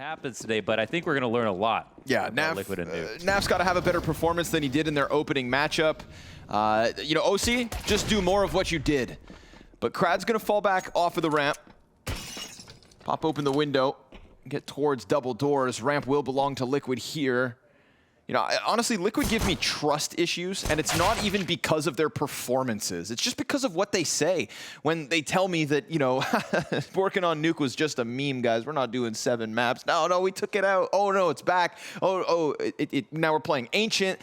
happens today, but I think we're going to learn a lot. Yeah, Nav's got to have a better performance than he did in their opening matchup. You know, OC, just do more of what you did. But Krad's going to fall back off of the ramp. Pop open the window, get towards double doors. Ramp will belong to Liquid here. You know, honestly, Liquid give me trust issues, and it's not even because of their performances. It's just because of what they say. When they tell me that, you know, working on Nuke was just a meme, guys. We're not doing 7 maps. No, we took it out. Oh, no, it's back. Now we're playing Ancient.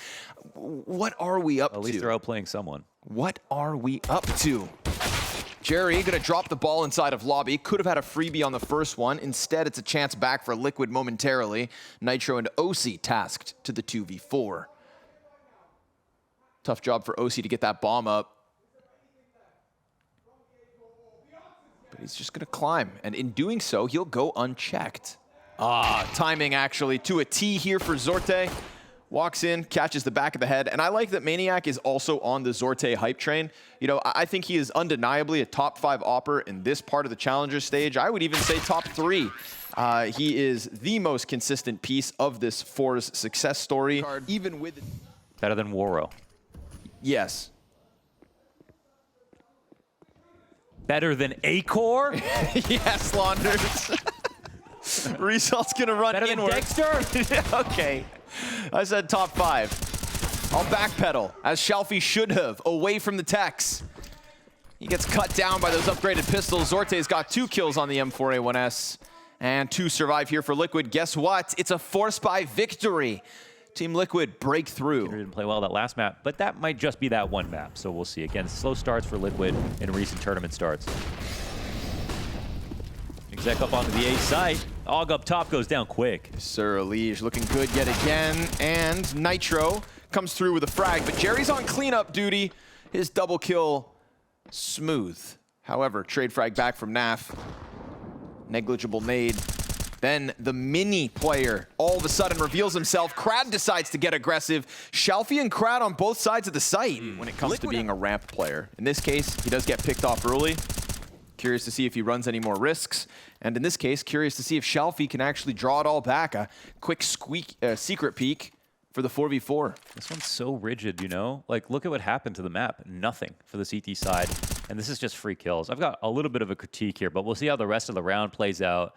What are we up to? At least they're outplaying someone. What are we up to? Jerry gonna drop the ball inside of lobby. Could have had a freebie on the first one. Instead, it's a chance back for Liquid momentarily. Nitro and OC tasked to the 2v4. Tough job for OC to get that bomb up. But he's just gonna climb. And in doing so, he'll go unchecked. Timing actually to a T here for Zorte. Walks in, catches the back of the head, and I like that Maniac is also on the Zorte hype train. You know, I think he is undeniably a top 5 opper in this part of the Challenger stage. I would even say top 3. He is the most consistent piece of this FORZE success story, even with... Better than Woro. Yes. Better than Acor? Yes, Launders. Result's gonna run Better inward. than Dexter? Okay. I said top 5. I'll backpedal, as Shalfie should have, away from the techs. He gets cut down by those upgraded pistols. Zorte's got 2 kills on the M4A1S, and 2 survive here for Liquid. Guess what? It's a force by victory. Team Liquid break through. Didn't play well that last map, but that might just be that one map, so we'll see. Again, slow starts for Liquid in recent tournament starts. Exec up onto the A site. Og up top goes down quick. Sir Elige looking good yet again, and Nitro comes through with a frag, but Jerry's on cleanup duty. His double kill, smooth. However, trade frag back from Naf. Negligible nade. Then the mini player all of a sudden reveals himself. Krad decides to get aggressive. Shalfie and Krad on both sides of the site when it comes to being a ramp player. In this case, he does get picked off early. Curious to see if he runs any more risks. And in this case, curious to see if Shalfie can actually draw it all back. A quick secret peek for the 4v4. This one's so rigid, you know? Like, look at what happened to the map. Nothing for the CT side. And this is just free kills. I've got a little bit of a critique here, but we'll see how the rest of the round plays out.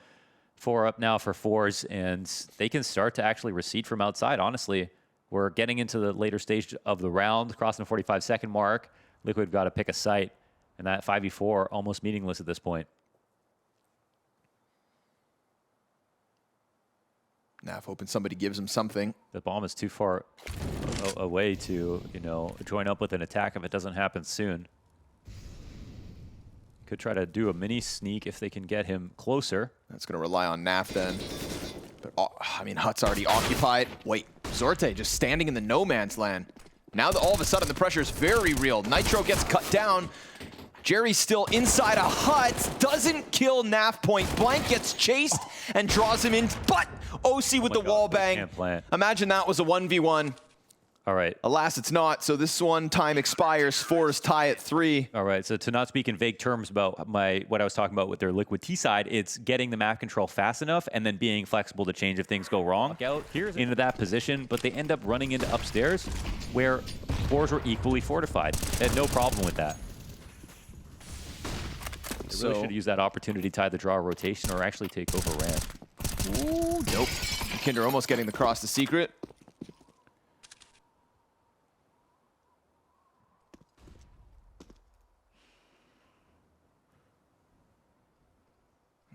4 up now for FORZE, and they can start to actually recede from outside, honestly. We're getting into the later stage of the round, crossing the 45-second mark. Liquid got to pick a site. And that 5v4 almost meaningless at this point. Naf hoping somebody gives him something. The bomb is too far away to, you know, join up with an attack if it doesn't happen soon. Could try to do a mini sneak if they can get him closer. That's going to rely on Naf then. But, I mean, Hut's already occupied. Wait, Zorte just standing in the no man's land. Now that all of a sudden the pressure is very real. Nitro gets cut down. Jerry's still inside a hut, doesn't kill Naf point blank, gets chased and draws him in, but OC with the wall bang. Imagine that was a 1v1. All right. Alas, it's not, so this one time expires. FORZE tie at 3. All right, so to not speak in vague terms about what I was talking about with their Liquid T side, it's getting the map control fast enough and then being flexible to change if things go wrong. Out into that position, but they end up running into upstairs where FORZE were equally fortified. They had no problem with that. They really should have used that opportunity to tie the draw rotation or actually take over ramp. Ooh, nope. Kinder almost getting the cross to secret.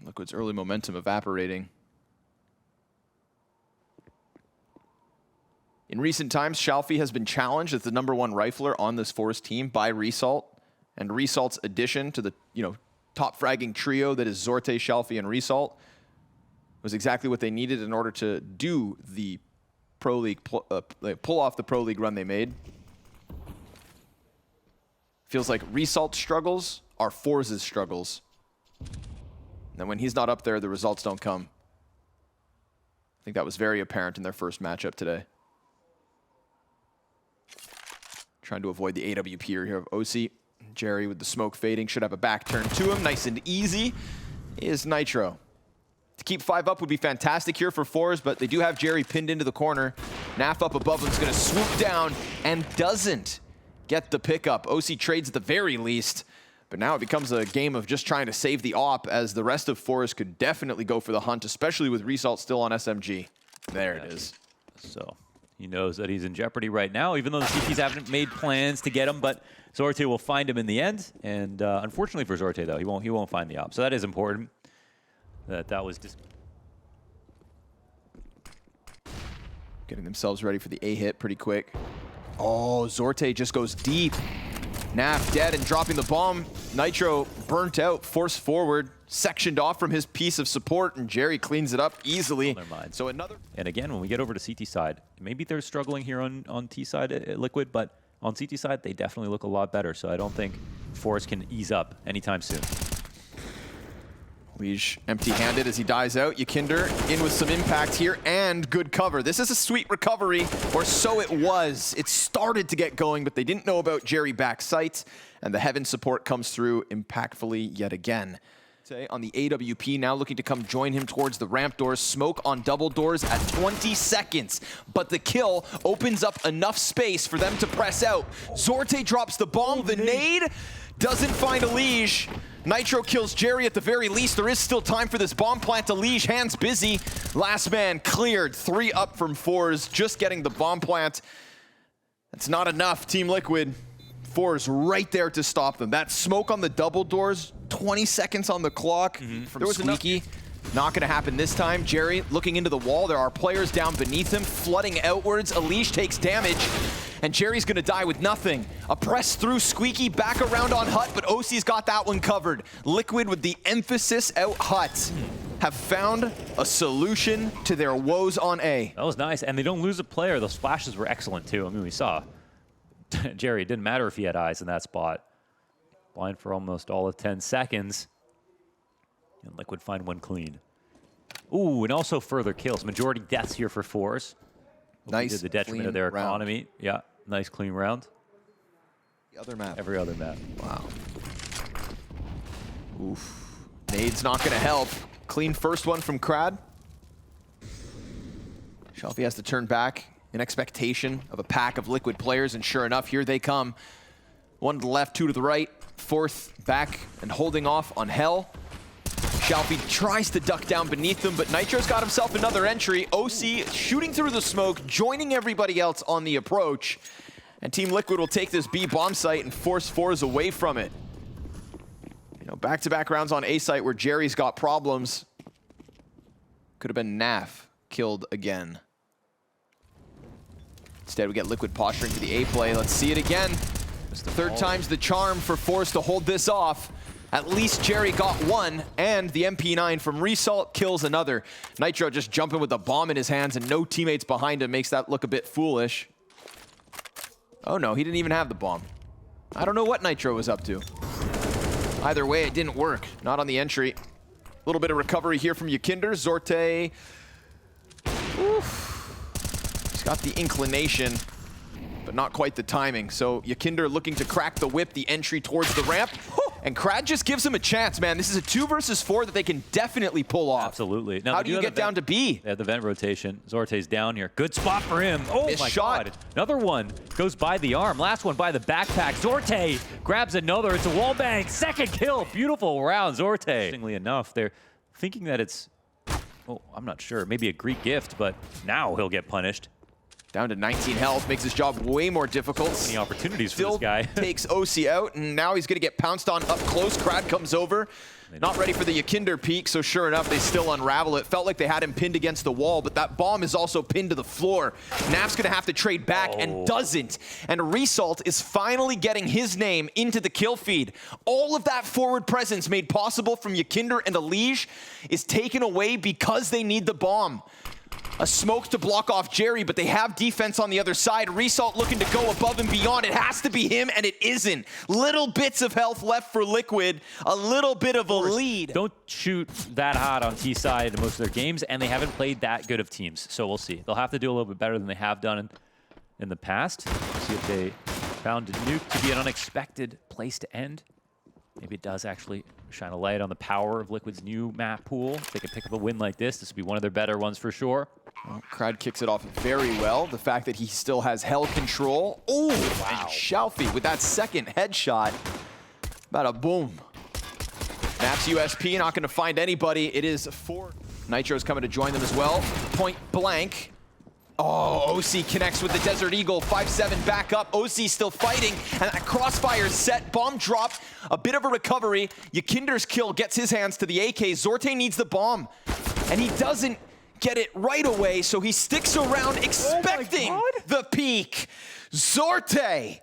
Liquid's early momentum evaporating. In recent times, Shalfie has been challenged as the #1 rifler on this FORZE team by Resalt. And Resalt's addition to the, you know, top fragging trio that is Zorte, Shalfie, and Resalt was exactly what they needed in order to do the Pro League, pull off the Pro League run they made. Feels like Resalt's struggles are FORZE's struggles. And when he's not up there, the results don't come. I think that was very apparent in their first matchup today. Trying to avoid the AWP here of OC. Jerry with the smoke fading should have a back turn to him. Nice and easy is Nitro. To keep 5 up would be fantastic here for FORZE, but they do have Jerry pinned into the corner. Naf up above him is going to swoop down and doesn't get the pickup. OC trades at the very least, but now it becomes a game of just trying to save the op, as the rest of FORZE could definitely go for the hunt, especially with Result still on SMG. There it is. So he knows that he's in jeopardy right now, even though the CTs haven't made plans to get him, but Zorte will find him in the end. And unfortunately for Zorte, though, he won't find the op. So that is important. That was just getting themselves ready for the A hit pretty quick. Oh, Zorte just goes deep. Naf dead and dropping the bomb. Nitro burnt out, forced forward, sectioned off from his piece of support, and Jerry cleans it up easily. So another. And again, when we get over to CT side, maybe they're struggling here on T side at Liquid, but on CT side, they definitely look a lot better. So I don't think FORZE can ease up anytime soon. Elige empty-handed as he dies out. Ykinder in with some impact here and good cover. This is a sweet recovery, or so it was. It started to get going, but they didn't know about Jerry back sight, and the Heaven support comes through impactfully yet again. On the AWP, now looking to come join him towards the ramp doors. Smoke on double doors at 20 seconds, but the kill opens up enough space for them to press out. Zorte drops the bomb, the nade doesn't find Elige. Nitro kills Jerry at the very least. There is still time for this bomb plant. Elige, hands busy. Last man cleared. 3 up from FORZE, just getting the bomb plant. That's not enough, Team Liquid. FORZE right there to stop them. That smoke on the double doors, 20 seconds on the clock. From Squeaky. Not gonna happen this time. Jerry looking into the wall. There are players down beneath him, flooding outwards. Elige takes damage, and Jerry's gonna die with nothing. A press through Squeaky, back around on Hut, but OC's got that one covered. Liquid with the emphasis out Hut have found a solution to their woes on A. That was nice, and they don't lose a player. Those splashes were excellent too. I mean, we saw Jerry, it didn't matter if he had eyes in that spot. Blind for almost all of 10 seconds. And Liquid find one clean. Ooh, and also further kills. Majority deaths here for FORZE. Nice, to the detriment of their economy. Yeah, nice clean round. The other map. Every other map. Wow. Oof. Nade's not gonna help. Clean first one from Krad. Shelfie has to turn back in expectation of a pack of Liquid players, and sure enough, here they come. 1 to the left, 2 to the right. 4th back and holding off on Hell. Shelfie tries to duck down beneath them, but Nitro's got himself another entry. OC shooting through the smoke, joining everybody else on the approach. And Team Liquid will take this B bomb site and force FORZE away from it. You know, back-to-back rounds on A site where Jerry's got problems. Could have been Naf killed again. Instead, we get Liquid posturing for the A play. Let's see it again. Third time's the charm for FORZE to hold this off. At least Jerry got one, and the MP9 from Result kills another. Nitro just jumping with a bomb in his hands and no teammates behind him makes that look a bit foolish. Oh no, he didn't even have the bomb. I don't know what Nitro was up to. Either way, it didn't work. Not on the entry. A little bit of recovery here from Ykinder. Zorte. Oof. He's got the inclination, but not quite the timing. So Ykinder looking to crack the whip, the entry towards the ramp. And Krad just gives him a chance, man. This is a 2 versus 4 that they can definitely pull off. Absolutely. Now, how do you get down to B? They have the vent rotation. Zorte's down here. Good spot for him. Oh my God. Another one goes by the arm. Last one by the backpack. Zorte grabs another. It's a wall bang. Second kill. Beautiful round, Zorte. Interestingly enough, they're thinking that it's, oh, I'm not sure. Maybe a Greek gift, but now he'll get punished. Down to 19 health, makes his job way more difficult. Any opportunities for this guy. Takes OC out, and now he's gonna get pounced on up close. Krad comes over. Not ready for the Ykinder peek, so sure enough, they still unravel it. Felt like they had him pinned against the wall, but that bomb is also pinned to the floor. Naf's gonna have to trade back and doesn't. And Result is finally getting his name into the kill feed. All of that forward presence made possible from Ykinder and Elige is taken away because they need the bomb. A smoke to block off Jerry, but they have defense on the other side. Result looking to go above and beyond. It has to be him, and it isn't. Little bits of health left for Liquid. A little bit of a lead. Don't shoot that hot on T side in most of their games, and they haven't played that good of teams. So we'll see. They'll have to do a little bit better than they have done in the past. See if they found Nuke to be an unexpected place to end. Maybe it does actually shine a light on the power of Liquid's new map pool. If they can pick up a win like this would be one of their better ones for sure. Well, Crad kicks it off very well. The fact that he still has hell control. Oh, wow. And Shalfie with that second headshot. Bada boom. Naps USP, not going to find anybody. It is FORZE. Nitro's coming to join them as well. Point blank. Oh, OC connects with the Desert Eagle. 5-7 back up. OC still fighting. And that crossfire set. Bomb drop. A bit of a recovery. Yakinder's kill gets his hands to the AK. Zorte needs the bomb. And he doesn't get it right away, so he sticks around expecting the peak. Zorte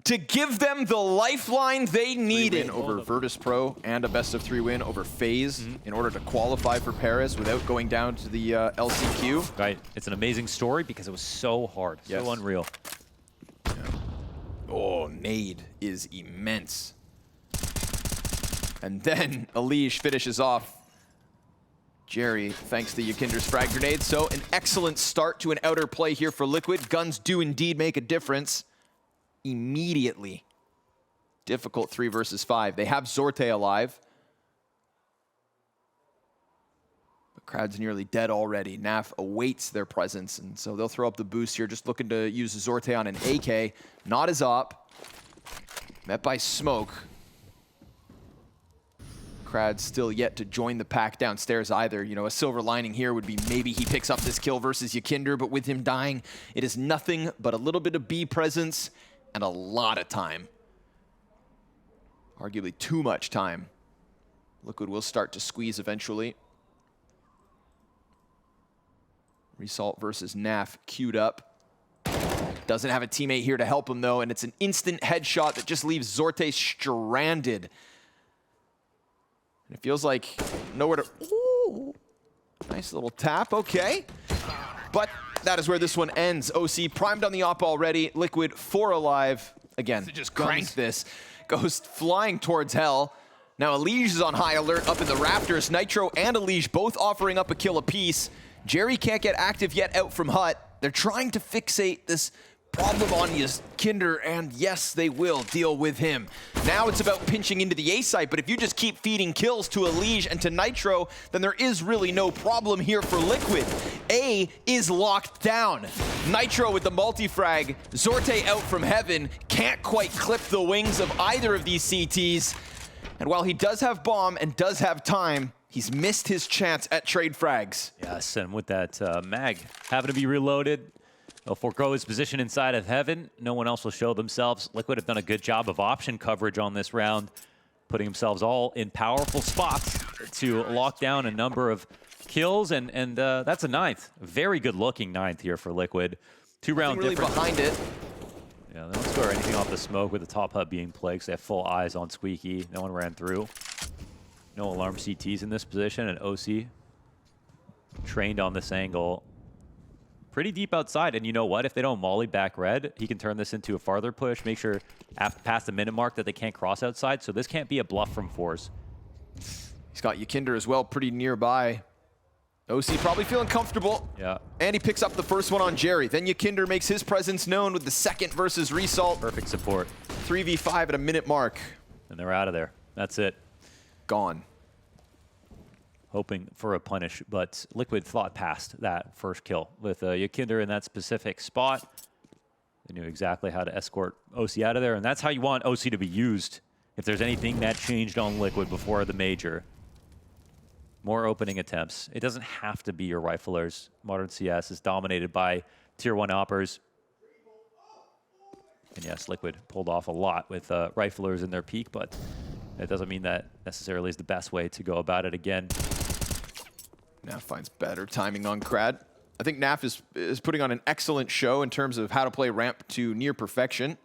to give them the lifeline they needed. Over Virtus Pro and a best-of-3 win over FaZe in order to qualify for Paris without going down to the LCQ. Right. It's an amazing story because it was so hard, so unreal. Yeah. Oh, nade is immense. And then elige finishes off Jerry, thanks to Yakinder's frag grenade. So an excellent start to an outer play here for Liquid. Guns do indeed make a difference. Immediately. Difficult 3 versus 5. They have Zorte alive. But Crad's nearly dead already. NAF awaits their presence, and so they'll throw up the boost here, just looking to use Zorte on an AK. Not as op. Met by smoke. Crad's still yet to join the pack downstairs either. You know, a silver lining here would be maybe he picks up this kill versus Yakinder, but with him dying, it is nothing but a little bit of B presence and a lot of time. Arguably too much time. Liquid will start to squeeze eventually. Resalt versus NAF queued up. Doesn't have a teammate here to help him though, and it's an instant headshot that just leaves Zorte stranded. It feels like nowhere to... Ooh, nice little tap, okay. But that is where this one ends. OC primed on the op already. Liquid 4 alive. Again, just cranks this. Goes flying towards hell. Now elige is on high alert up in the rafters. Nitro and elige both offering up a kill apiece. Jerry can't get active yet out from hut. They're trying to fixate this problem on Yakinder, and yes, they will deal with him. Now it's about pinching into the A site, but if you just keep feeding kills to elige and to Nitro, then there is really no problem here for Liquid. A is locked down. Nitro with the multi-frag. Zorte out from heaven. Can't quite clip the wings of either of these CTs. And while he does have bomb and does have time, he's missed his chance at trade frags. Yes, and with that mag having to be reloaded, he'll forego his position inside of heaven. No one else will show themselves. Liquid have done a good job of option coverage on this round, putting themselves all in powerful spots to lock down a number of kills, and that's a 9th. Very good-looking 9th here for Liquid. 2-round really difference. Behind it. Yeah, they don't score anything off the smoke with the top hub being plagued. They have full eyes on Squeaky. No one ran through. No alarm CTs in this position, and OC trained on this angle. Pretty deep outside, and you know what? If they don't molly back red, he can turn this into a farther push, make sure past the minute mark that they can't cross outside, so this can't be a bluff from FORZE. He's got Yakinder as well, pretty nearby. OC probably feeling comfortable. Yeah. And he picks up the first one on Jerry. Then Yakinder makes his presence known with the second versus Resalt. Perfect support. 3v5 at a minute mark. And they're out of there. That's it. Gone. Hoping for a punish, but Liquid thought past that first kill with Yakinder in that specific spot. They knew exactly how to escort OC out of there, and that's how you want OC to be used. If there's anything that changed on Liquid before the major, more opening attempts. It doesn't have to be your riflers. Modern CS is dominated by tier 1 oppers. And yes, Liquid pulled off a lot with riflers in their peak, but it doesn't mean that necessarily is the best way to go about it again. NAF finds better timing on Crad. I think NAF is putting on an excellent show in terms of how to play ramp to near perfection.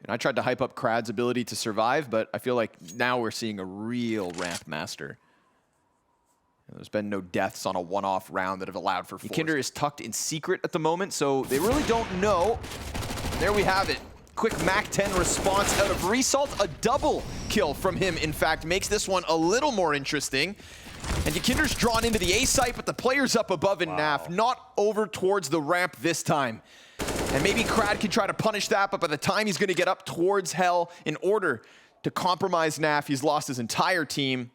And I tried to hype up Crad's ability to survive, but I feel like now we're seeing a real ramp master. There's been no deaths on a one-off round that have allowed for FORZE. Yakinder is tucked in secret at the moment, so they really don't know. There we have it. Quick Mac 10 response out of Resalt. A double kill from him, in fact, makes this one a little more interesting. And Yakinder's drawn into the A site, but the player's up above in NAF, not over towards the ramp this time. And maybe Crad can try to punish that, but by the time he's going to get up towards hell in order to compromise NaV. He's lost his entire team.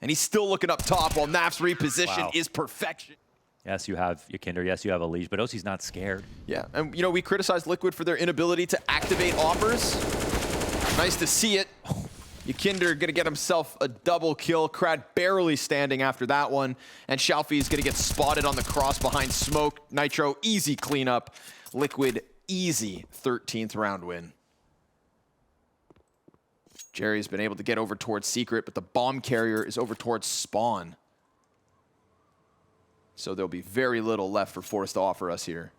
And he's still looking up top while NaV's reposition is perfection. Yes, you have Ykinder. Yes, you have elige, but OC's not scared. Yeah, and you know, we criticized Liquid for their inability to activate offers. Nice to see it. Ykinder gonna get himself a double kill. Krad barely standing after that one. And Shalfie is gonna get spotted on the cross behind smoke. Nitro, easy cleanup. Liquid, easy 13th round win. Jerry's been able to get over towards Secret, but the bomb carrier is over towards Spawn. So there'll be very little left for FORZE to offer us here.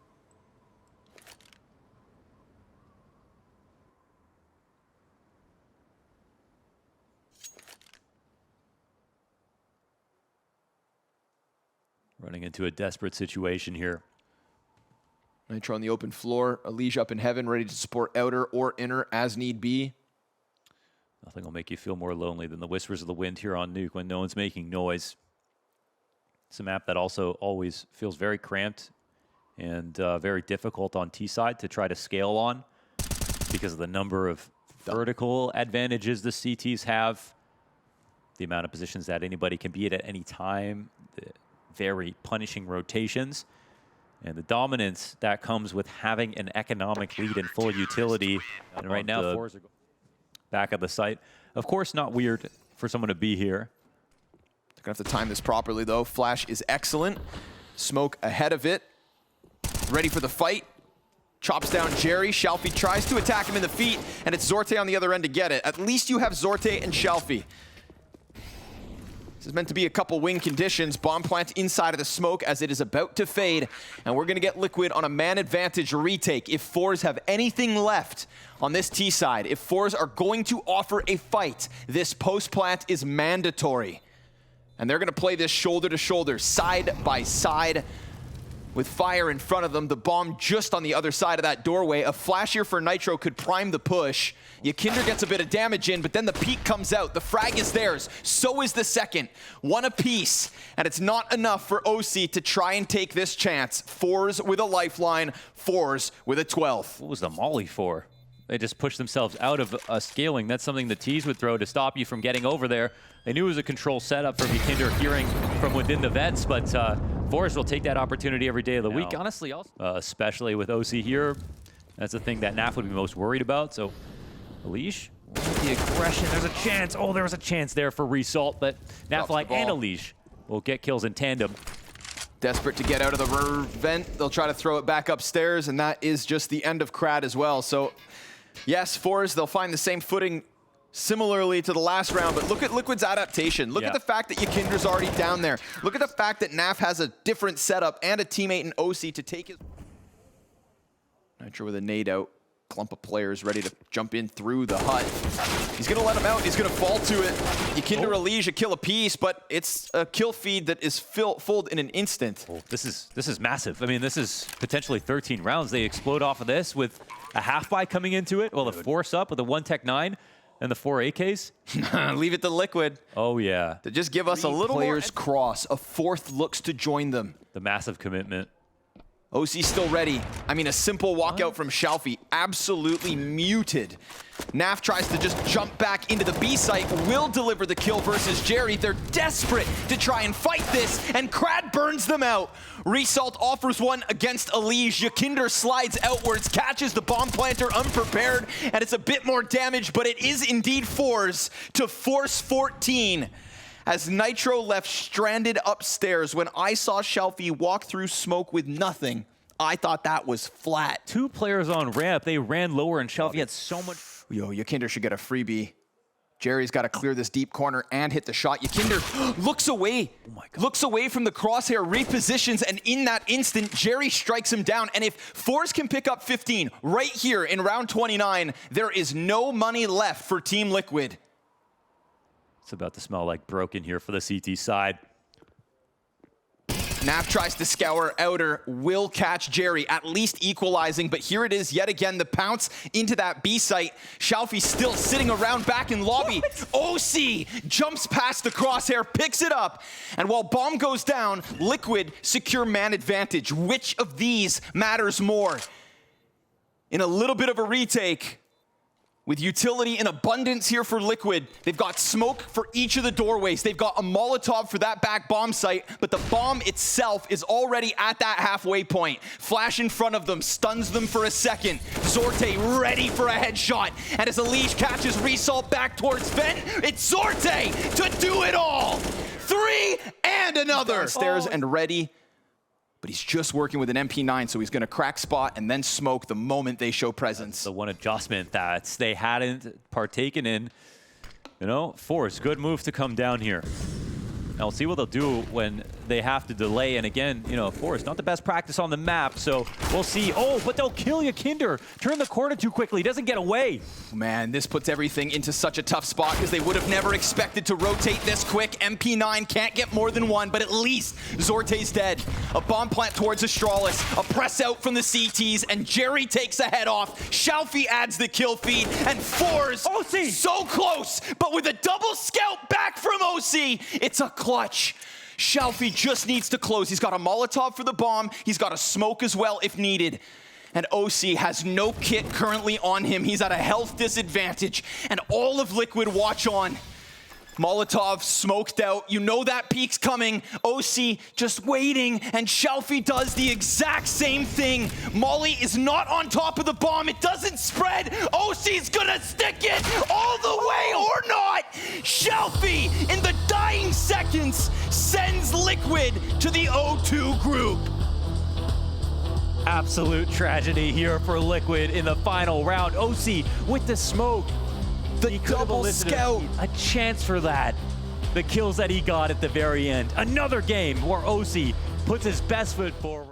Running into a desperate situation here. Nitro on the open floor, elige up in heaven, ready to support outer or inner as need be. Nothing will make you feel more lonely than the whispers of the wind here on Nuke when no one's making noise. It's a map that also always feels very cramped and very difficult on T side to try to scale on because of the number of vertical advantages the CTs have, the amount of positions that anybody can be at any time, the very punishing rotations, and the dominance that comes with having an economic lead and full utility. And right now, FORZE are back at the site. Of course, not weird for someone to be here. They're gonna have to time this properly though. Flash is excellent. Smoke ahead of it. Ready for the fight. Chops down Jerry. Shalfie tries to attack him in the feet, and it's Zorte on the other end to get it. At least you have Zorte and Shalfie. This is meant to be a couple win conditions. Bomb plant inside of the smoke as it is about to fade, and we're gonna get Liquid on a man advantage retake. If FORZE have anything left on this T side, if FORZE are going to offer a fight, this post plant is mandatory. And they're gonna play this shoulder to shoulder, side by side, with fire in front of them, the bomb just on the other side of that doorway. A flash here for Nitro could prime the push. Ykinder gets a bit of damage in, but then the peek comes out. The frag is theirs, so is the second. One apiece, and it's not enough for OC to try and take this chance. FORZE with a lifeline, FORZE with a 12th. What was the molly for? They just pushed themselves out of scaling. That's something the T's would throw to stop you from getting over there. They knew it was a control setup from Ykinder hearing from within the vents, but FORZE will take that opportunity every day of the week, honestly, also. Especially with OC here. That's the thing that NaV would be most worried about. So, elige, the aggression, there's a chance. Oh, there was a chance there for Result, but NaV and elige will get kills in tandem. Desperate to get out of the vent, they'll try to throw it back upstairs, and that is just the end of Krad as well. So, yes, FORZE, they'll find the same footing similarly to the last round, but look at Liquid's adaptation. Look at the fact that Ykinder's already down there. Look at the fact that NaV has a different setup and a teammate in OC to take his... Nitro with a nade out. Clump of players ready to jump in through the hut. He's gonna let him out, he's gonna fall to it. Ykinder elige a kill apiece, but it's a kill feed that is fulled in an instant. Oh, this is massive. I mean, this is potentially 13 rounds. They explode off of this with a half buy coming into it. Well, the force up with a 1-tech-9 and the 4 AKs. Leave it to Liquid. Oh, yeah. To just give us a little players more. Cross, a fourth looks to join them. The massive commitment. OC still ready. I mean, a simple walkout from Shalfie, absolutely muted. NaV tries to just jump back into the B site, will deliver the kill versus Jerry. They're desperate to try and fight this, and Krad burns them out. Result offers one against elige. Ykinder slides outwards, catches the bomb planter unprepared, and it's a bit more damage, but it is indeed FORZE to force 14. As Nitro left stranded upstairs, when I saw Shalfie walk through smoke with nothing, I thought that was flat. 2 players on ramp, they ran lower, and Shalfie had so much... Yo, Ykinder should get a freebie. Jerry's got to clear this deep corner and hit the shot. Ykinder looks away, looks away from the crosshair, repositions, and in that instant, Jerry strikes him down. And if FORZE can pick up 15 right here in round 29, there is no money left for Team Liquid. It's about to smell like broken here for the CT side. NaV tries to scour outer, will catch Jerry, at least equalizing, but here it is yet again, the pounce into that B site. Shalfie still sitting around back in lobby. OC jumps past the crosshair, picks it up, and while bomb goes down, Liquid secure man advantage. Which of these matters more? In a little bit of a retake, With utility in abundance here for Liquid. They've got smoke for each of the doorways. They've got a Molotov for that back bomb site, but the bomb itself is already at that halfway point. Flash in front of them, stuns them for a second. Zorte ready for a headshot. And as Elige catches Resalt back towards Ven, it's Zorte to do it all. 3 and another. Downstairs and ready. But he's just working with an MP9, so he's going to crack spot and then smoke the moment they show presence. That's the one adjustment that they hadn't partaken in. You know, FORZE, good move to come down here. Now we'll see what they'll do when they have to delay. And again, you know, FORZE, not the best practice on the map, so we'll see. Oh, but they'll kill you, Kinder. Turn the corner too quickly. He doesn't get away. Man, this puts everything into such a tough spot because they would have never expected to rotate this quick. MP9 can't get more than one, but at least Zorte's dead. A bomb plant towards Astralis, a press out from the CTs, and Jerry takes a head off. Shalfie adds the kill feed, and FORZE OC so close, but with a double scout back from OC, it's a clutch. Shalfie just needs to close. He's got a Molotov for the bomb. He's got a smoke as well if needed. And OC has no kit currently on him. He's at a health disadvantage. And all of Liquid watch on. Molotov smoked out. You know that peak's coming. OC just waiting, and Shalfie does the exact same thing. Molly is not on top of the bomb. It doesn't spread. OC's gonna stick it all the way or not. Shalfie, in the dying seconds, sends Liquid to the O2 group. Absolute tragedy here for Liquid in the final round. OC with the smoke. The double scout. A chance for that. The kills that he got at the very end. Another game where OC puts his best foot forward.